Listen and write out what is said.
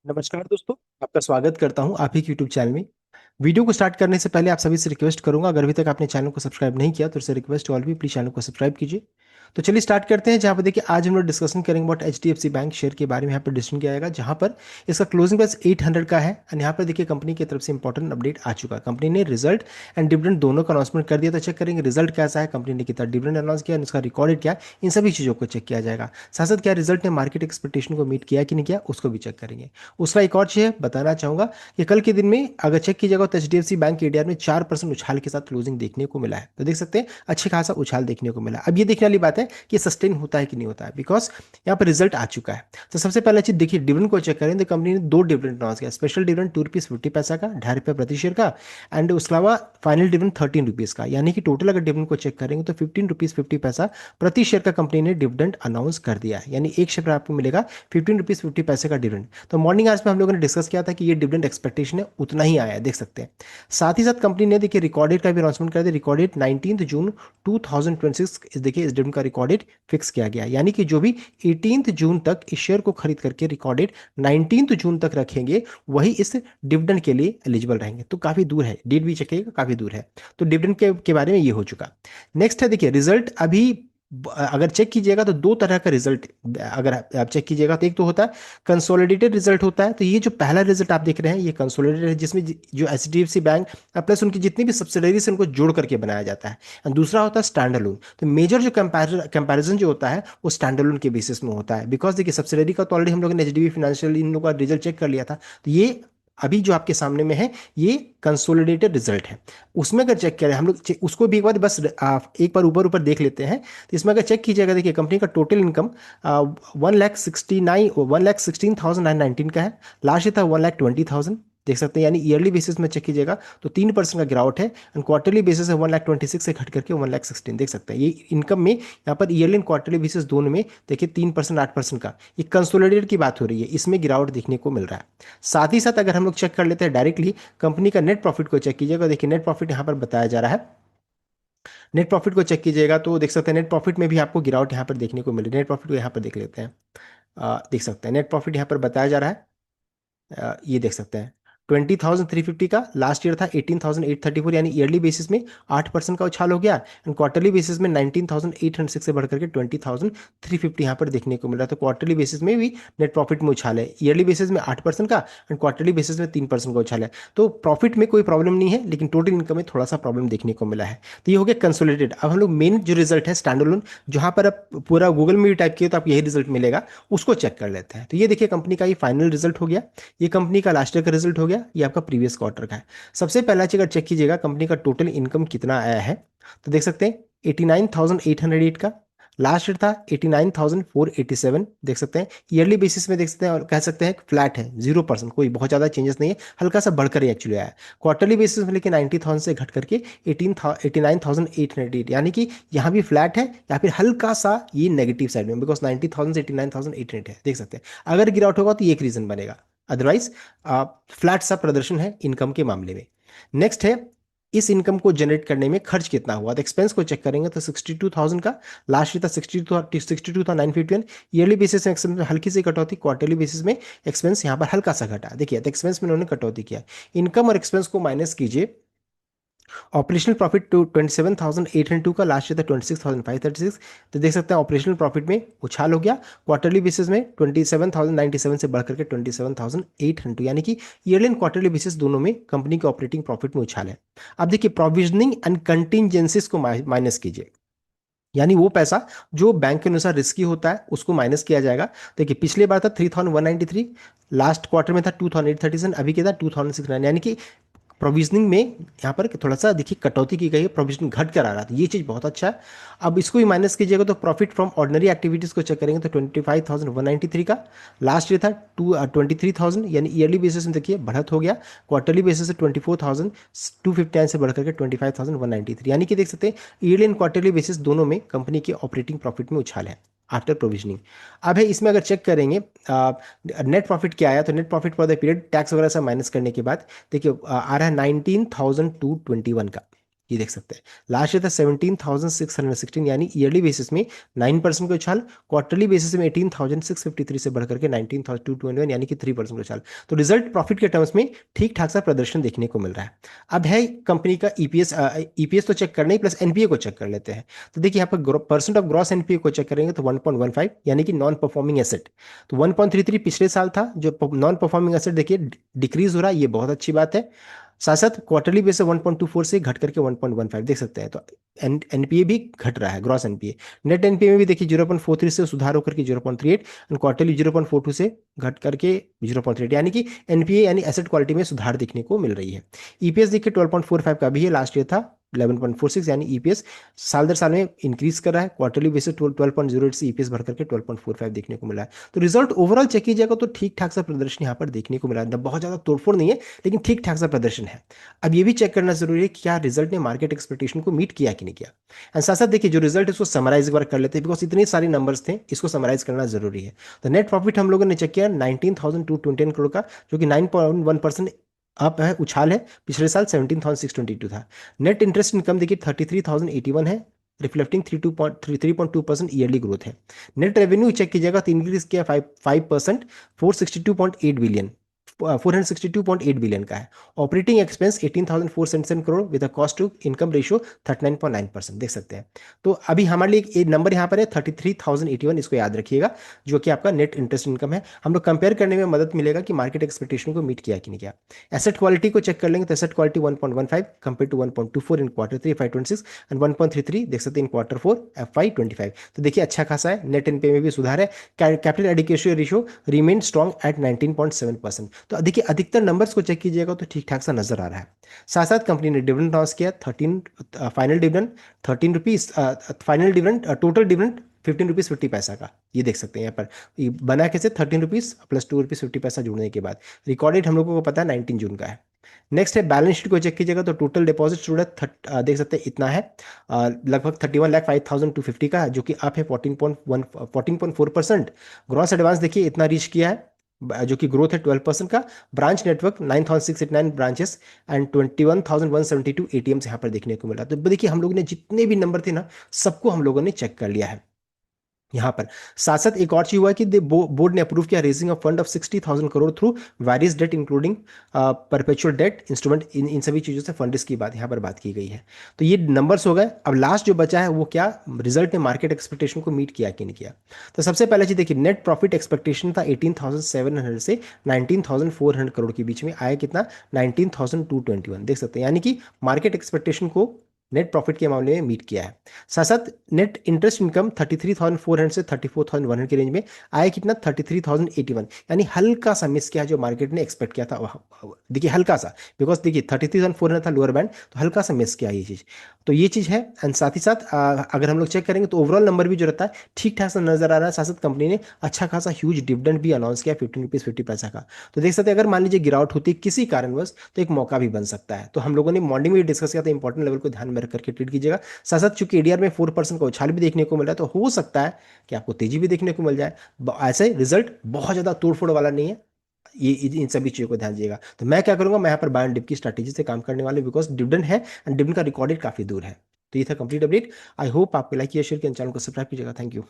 नमस्कार दोस्तों। आपका स्वागत करता हूं आप ही के यूट्यूब चैनल में। वीडियो को स्टार्ट करने से पहले आप सभी से रिक्वेस्ट करूंगा, अगर अभी तक आपने चैनल को सब्सक्राइब नहीं किया तो इससे रिक्वेस्ट ऑल भी प्लीज चैनल को सब्सक्राइब कीजिए। तो चलिए स्टार्ट करते हैं। जहां पर देखिए आज हम लोग डिस्कशन करेंगे अबाउट एचडीएफसी बैंक शेयर के बारे में। यहाँ पर डिस्कशन किया जाएगा जहां पर इसका क्लोजिंग प्राइस 800 का है। एंड यहाँ पर देखिए कंपनी की तरफ से इंपॉर्टेंट अपडेट आ चुका है। कंपनी ने रिजल्ट एंड डिविडेंड दोनों का अनाउंसमेंट कर दिया। तो चेक करेंगे रिजल्ट कैसा है, कंपनी ने कितना डिविडेंड अनाउंस किया, इसका रिकॉर्डेड क्या है, इन सभी चीज़ों को चेक किया जाएगा। साथ साथ क्या रिजल्ट ने मार्केट एक्सपेक्टेशन को मीट किया कि नहीं किया उसको भी चेक करेंगे। उसका एक और चीज़ है बताना चाहूंगा कि कल के दिन में अगर चेक कीजिएगा तो एचडीएफसी बैंक के एडीआर में 4% उछाल के साथ क्लोजिंग देखने को मिला है। तो देख सकते हैं अच्छे खासा उछाल देखने को मिला। अब ये देखने वाली बात है कि सस्टेन होता है कि नहीं होता है, बिकॉज यहाँ पर रिजल्ट आ चुका है। तो सबसे पहले चीज देखिए डिविडेंड को चेक करें तो कंपनी ने दो डिविडेंड अनाउंस किया। स्पेशल डिविडेंड ₹2.50 का, ₹2.5 प्रति शेयर का। एंड उसके अलावा फाइनल डिविडेंड ₹13 का, यानी कि टोटल अगर डिविडेंड को चेक करेंगे तो ₹15.50 प्रति शेयर का कंपनी ने डिविडेंड अनाउंस कर दिया है। यानी एक शेयर पर आपको मिलेगा ₹15.50 का डिविडेंड। तो मॉर्निंग आज में हम लोगों ने डिस्कस किया था कि ये डिविडेंड एक्सपेक्टेशन है उतना ही आया है, देख सकते हैं। साथ ही साथ कंपनी ने देखिए रिकॉर्डेड का भी अनाउंसमेंट कर दिया। रिकॉर्डेड 19 जून 2026 देखिए इस डिविडेंड का रिकॉर्डेड फिक्स किया गया, यानी कि जो भी 18 जून तक इस शेयर को खरीद करके रिकॉर्डेड 19 जून तक रखेंगे वही इस डिविडेंड के लिए एलिजिबल रहेंगे। तो काफी दूर है, डेट भी चेकिएगा, काफी दूर है। तो डिविडेंड के बारे में ये हो चुका। नेक्स्ट है देखिए रिजल्ट। अभी अगर चेक कीजिएगा तो दो तरह का रिजल्ट अगर आप चेक कीजिएगा तो एक तो होता है कंसोलिडेटेड रिजल्ट होता है। तो ये जो पहला रिजल्ट आप देख रहे हैं ये कंसोलिडेटेड है, जिसमें जो एचडीएफसी बैंक प्लस उनकी जितनी भी सब्सिडरीज उनको जोड़ करके बनाया जाता है। और दूसरा होता है स्टैंड अलोन। तो मेजर जो कंपैरिजन जो होता है वो स्टैंड अलोन के बेसिस में होता है। बिकॉज देखिए सब्सिडरी का तो ऑलरेडी हम लोगों ने एचडीबी फाइनेंशियल इन लोगों का रिजल्ट चेक कर लिया था। तो ये अभी जो आपके सामने में है ये कंसोलिडेटेड रिजल्ट है। उसमें अगर चेक करें हम लोग उसको भी एक बार बस एक बार ऊपर ऊपर देख लेते हैं। तो इसमें अगर चेक कीजिएगा देखिए कंपनी का टोटल इनकम 1,16,919 का है। लास्ट ईयर था 1,20,000, देख सकते हैं। यानी ईयरली बेसिस में चेक कीजिएगा तो 3% का गिरावट है। एंड क्वार्टरली बेसिस है 1,26,000 से घट करके 1,16,000, देख सकते हैं। ये इनकम में यहाँ पर ईयरली एंड क्वार्टरली बेसिस दोनों में देखिए 3% 8% का ये कंसोलिडेटेड की बात हो रही है, इसमें गिरावट देखने को मिल रहा है। साथ ही साथ अगर हम लोग चेक कर लेते हैं डायरेक्टली कंपनी का नेट प्रॉफिट को चेक कीजिएगा, देखिए नेट प्रॉफिट यहाँ पर बताया जा रहा है। नेट प्रॉफिट को चेक कीजिएगा तो देख सकते हैं नेट प्रॉफिट में भी आपको गिरावट यहाँ पर देखने को मिली। नेट प्रॉफिट को यहाँ पर देख लेते हैं। देख सकते हैं नेट प्रॉफिट यहाँ पर बताया जा रहा है। ये देख सकते हैं 20,350 का, लास्ट ईयर था 18,834, यानी ईयरली बेसिस में 8% का उछाल हो गया। एंड क्वार्टरली बेसिस में 19,806 से बढ़कर के 20,350 यहाँ पर देखने को मिल रहा है। तो क्वार्टरली बेसिस में भी नेट प्रॉफिट में उछाल है, ईयरली बेसिस में 8% का एंड क्वार्टरली बेसिस में 3% का उछाल है। तो प्रॉफिट में कोई प्रॉब्लम नहीं है, लेकिन टोटल इनकम में थोड़ा सा प्रॉब्लम देखने को मिला है। तो ये हो गया कंसोलिडेटेड। अब हम लोग मेन जो रिजल्ट है स्टैंड अलोन, जहां पर आप पूरा गूगल में भी टाइप किए तो आप यही रिजल्ट मिलेगा, उसको चेक कर लेते हैं। तो ये देखिए कंपनी का ये फाइनल रिजल्ट हो गया। ये कंपनी का लास्ट ईयर का रिजल्ट हो गया, ये आपका प्रीवियस क्वार्टर का है। सबसे पहला चीज अगर चेक कीजिएगा कंपनी का टोटल इनकम कितना आया है तो देख सकते हैं 89,808 का। लास्ट ईयर था 89,487, देख सकते हैं। ईयरली बेसिस में देख सकते हैं और कह सकते हैं फ्लैट है, 0%, कोई बहुत ज्यादा चेंजेस नहीं है, हल्का सा बढ़कर ही एक्चुअली आया है। क्वार्टरली बेसिस में लेकिन 90,000 से घट करके 89,808, यानी कि यहाँ भी फ्लैट है या फिर हल्का सा ये नेगेटिव साइड में, बिकॉज 90,000 से 89,808 है, देख सकते हैं। अगर गिरावट होगा तो ये एक रीजन बनेगा, अदरवाइज फ्लैट सा प्रदर्शन है इनकम के मामले में। नेक्स्ट है इस इनकम को जनरेट करने में खर्च कितना हुआ। तो एक्सपेंस को चेक करेंगे तो 62,000 का, लास्ट ईयर था 62,951। ईयरली बेसिस में एक्सपेंस में हल्की सी कटौती, क्वार्टरली बेसिस में एक्सपेंस यहाँ पर हल्का सा घटा। देखिए तो एक्सपेंस में उन्होंने कटौती किया। इनकम और एक्सपेंस को माइनस कीजिए। ऑपरेशनल प्रॉफिट टू 27,802 का, लास्ट ईयर था 26,536। तो देख सकते हैं ऑपरेशनल प्रॉफिट में उछाल हो गया। क्वार्टरली बेसिस में 27,097 से बढ़कर के 27,800, यानी कि ईयरली एंड क्वार्टरली बेसिस दोनों में कंपनी के ऑपरेटिंग प्रॉफिट में उछाल है। अब देखिए प्रोविजनिंग एंड कंटिजेंसीज को माइनस कीजिए, यानी वो पैसा जो बैंक के अनुसार रिस्की होता है उसको माइनस किया जाएगा। देखिए पिछले बार था 3,193, लास्ट क्वार्टर में था 2,837, अभी क्या था 2,609, यानी कि प्रोविजनिंग में यहाँ पर थोड़ा सा देखिए कटौती की गई है, प्रोविजन घट कर आ रहा था, ये चीज़ बहुत अच्छा है। अब इसको भी माइनस कीजिएगा तो प्रॉफिट फ्रॉम ऑर्डिनरी एक्टिविटीज़ को चेक करेंगे तो 25,193 का, लास्ट ईयर था 23,000, यानी ईयरली बेसिस में देखिए बढ़त हो गया। क्वार्टरली बेसिस से 24,259 से बढ़कर के 25,193, यानी कि देख सकते हैं ईयरली एंड क्वार्टरली बेसिस दोनों में कंपनी के ऑपरेटिंग प्रॉफिट में उछाल है आफ्टर प्रोविजनिंग। अब है इसमें अगर चेक करेंगे नेट प्रॉफिट क्या आया तो net profit for the period tax वगैरह सब माइनस करने के बाद देखिए आ रहा है 19,221 का। ये देख सकते हैं। लास्ट ईयर था 17,616, यानी ईयरली बेसिस में 9% का उछाल, क्वार्टरली बेसिस में 18,653 से बढ़कर के 19,221, यानी कि 3% का उछाल। तो रिजल्ट प्रॉफिट के टर्म्स में ठीक ठाक सा प्रदर्शन देखने को मिल रहा है। अब है कंपनी का ईपीएस। ईपीएस तो चेक करना ही, प्लस एनपीए को चेक कर लेते हैं। तो देखिए यहाँ पर परसेंट ऑफ ग्रॉस एनपीए को चेक करेंगे तो 1.15, यानी कि नॉन परफॉर्मिंग एसेट। तो 1.33 पिछले साल था, जो नॉन परफॉर्मिंग एसेट देखिए डिक्रीज हो रहा है, ये बहुत अच्छी बात है। साथ साथ क्वार्टरली बेस 1.24 से घट करके 1.15 देख सकते हैं। तो एनपीए भी घट रहा है, ग्रॉस एनपीए। नेट एनपीए में भी देखिए 0.43 से सुधार होकर के 0.38, एंड क्वार्टरली 0.42 से घट करके 0.38, यानी कि एनपीए यानी एसेट क्वालिटी में सुधार देखने को मिल रही है। ईपीएस देखिए 12.45 का भी है, लास्ट ईयर था 11.46, यानी ईपीएस साल दर साल में इंक्रीज कर रहा है। क्वार्टरली बेसिस 12.08 से ईपीएस बढ़ करके 12.45 देखने को मिला है। तो रिजल्ट ओवरऑल चेक कीजिएगा तो ठीक ठाक सा प्रदर्शन यहाँ पर देखने को मिला है, बहुत ज्यादा तोड़फोड़ नहीं है, लेकिन ठीक ठाक सा प्रदर्शन है। अब ये भी चेक करना जरूरी है कि क्या रिजल्ट ने मार्केट एक्सपेक्टेशन को मीट किया कि नहीं किया। एंड साथ साथ देखिए जो रिजल्ट है उसको समराइज एक बार कर लेते हैं, बिकॉज इतने सारे नंबर्स थे, इसको समराइज करना जरूरी है। तो नेट प्रॉफिट हम लोगों ने चेक किया 19,221 करोड़ का, जो कि 9.1% अप है, उछाल है। पिछले साल 17,622 था। नेट इंटरेस्ट इनकम देखिए 33,081 है, रिफ्लेक्टिंग 3.2% ईयरली ग्रोथ है। नेट रेवेन्यू चेक कीजिएगा तो इंक्रीज किया 5%, 462.8 बिलियन, 462.8 बिलियन का है। Operating expense 18,477 crore with cost to income ratio 39.9% देख सकते हैं। तो अभी हमारे लिए एक नंबर यहाँ पर है 33,081, इसको याद रखिएगा, जो कि आपका नेट इंटरेस्ट इनकम है। हम लोग कंपेयर करने में मदद मिलेगा कि मार्केट एक्सपेक्टेशन को मीट किया कि नहीं किया। एसेट क्वालिटी को चेक कर लेंगे तो asset quality 1.15 compare to 1.24 in quarter 3 FY26, and 1.33 देख सकते हैं इन क्वार्टर 4 FY25। तो देखिए अच्छा खासा है, नेट एनपीए में भी सुधार है। Capital adequacy ratio remain strong at 19.7%। तो देखिए अधिकतर नंबर्स को चेक कीजिएगा तो ठीक ठाक सा नजर आ रहा है। साथ साथ कंपनी ने डिविडेंड अनाउंस किया 13, final dividend 13 rupees, final dividend, total dividend 15 rupees 50 पैसा का। ये देख सकते हैं यहाँ पर, ये बना कैसे 13 रुपीज प्लस 2 रुपीज 50 पैसा जुड़ने के बाद। रिकॉर्डेड हम लोगों को पता है 19 जून का है। नेक्स्ट है बैलेंस शीट को चेक कीजिएगा तो टोटल डिपॉजिट स्टूड देख सकते हैं इतना है, लगभग 31,05,250 का, जो कि अप है 14.4%। ग्रॉस एडवांस देखिए इतना रीच किया है, जो कि ग्रोथ है 12% का। Branch network 9,689 branches and 21,172 ATMs यहाँ पर देखने को मिला। तो देखिए हम लोगों ने जितने भी नंबर थे ना, सबको हम लोगों ने चेक कर लिया है यहाँ पर। साथ साथ एक और चीज हुआ कि बोर्ड ने अप्रूव किया raising of fund of 60,000 crore through various debt including perpetual debt instrument. इन सभी चीजों से फंड की बात यहाँ पर बात की गई है। तो ये नंबर्स हो गए। अब लास्ट जो बचा है वो क्या, रिजल्ट ने मार्केट एक्सपेक्टेशन को मीट किया कि नहीं किया। तो सबसे पहले चीज देखिए, नेट प्रॉफिट एक्सपेक्टेशन था 18,700 से 19,400 करोड़ के बीच में, आया कितना 19,221 देख सकते हैं, यानी कि मार्केट एक्सपेक्टेशन को नेट प्रॉफिट के मामले में मीट किया है। साथ साथ नेट इंटरेस्ट इनकम 33,400 से 34,100 के रेंज में, आया कितना 33,081, यानी हल्का सा मिस किया जो मार्केट ने एक्सपेक्ट किया था। देखिए हल्का सा, बिकॉज देखिए 33,400 था लोअर बैंड, तो हल्का सा मिस किया ये चीज़। तो ये चीज़ है। एंड साथ ही साथ अगर हम लोग चेक करेंगे तो ओवरऑल नंबर भी जो रहता है ठीक ठाक सा नजर आ रहा है। साथ साथ कंपनी ने अच्छा खासा ह्यूज डिविडेंड भी अनाउंस किया 15 रुपीज 50 पैसा का। तो देख सकते हैं अगर मान लीजिए गिरावट होती है किसी कारणवश तो एक मौका भी बन सकता है। तो हम लोगों ने मॉर्निंग में डिस्कस किया था, इंपॉर्टेंट लेवल को ध्यान में रख करके ट्रीट कीजिएगा। साथ साथ चूंकि एडीआर में 4% का उछाल भी देखने को मिल रहा है, तो हो सकता है कि आपको तेजी भी देखने को मिल जाए। ऐसे रिजल्ट बहुत ज्यादा तोड़फोड़ वाला नहीं है। ये इन सभी चीजों को ध्यान दीजिएगा। तो मैं क्या करूंगा, मैं यहाँ पर बाय एंड डिप की स्ट्रैटेजी से काम करने वाले, बिकॉज डिविडेंड है एंड डिविडेंड का रिकॉर्डेड काफी दूर है। तो ये था कंप्लीट अपडेट। आई होप आपको लाइक किया, शेयर किया, चैनल को सब्सक्राइब कीजिएगा। Thank you.